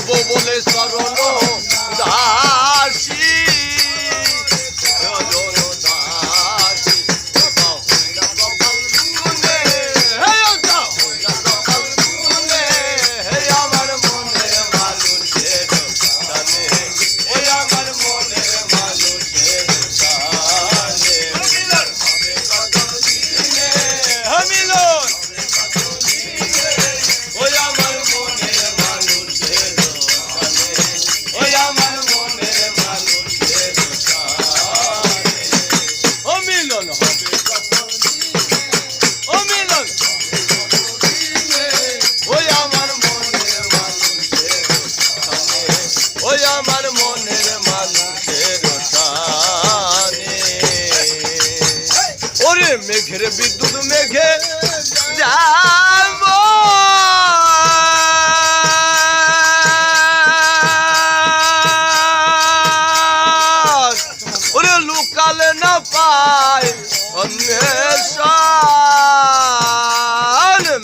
দেব বলে শরণ দাসী আমার মনের মানুষের টানে ওরে মেঘের বিদ্যুৎ মেঘে যাব ওরে লুকালে না পায় অন্বেষণ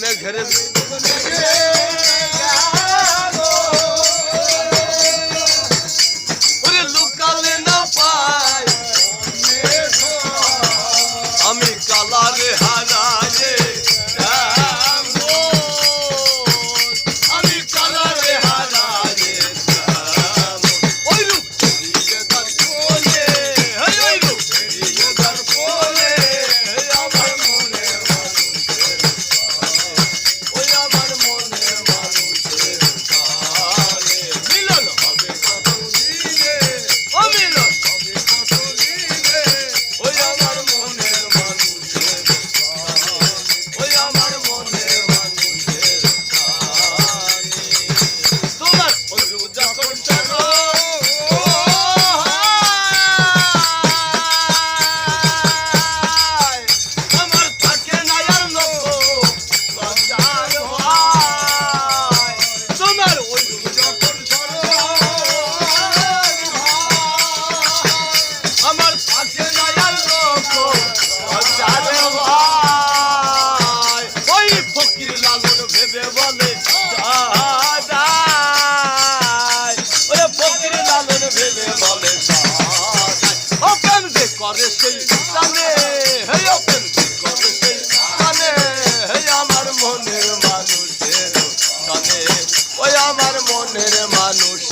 মেঘের আমি কালারে হারায়ে যাবো আমি কালারে হারায়ে যাবো ওই রূপ দিয়ে তার কোলে ওই রূপ দিয়ে তার কোলে আমার মনের মানুষের ওই আমার মনের মানুষের কানে মিলন হবে কত দিনে ও মিলন হবে কত দিনে ওই আমার মনের করে সেই জানে হে ওপেন করে সেই জানে হে আমার মনের মানুষের জানে ওই আমার মনের মানুষ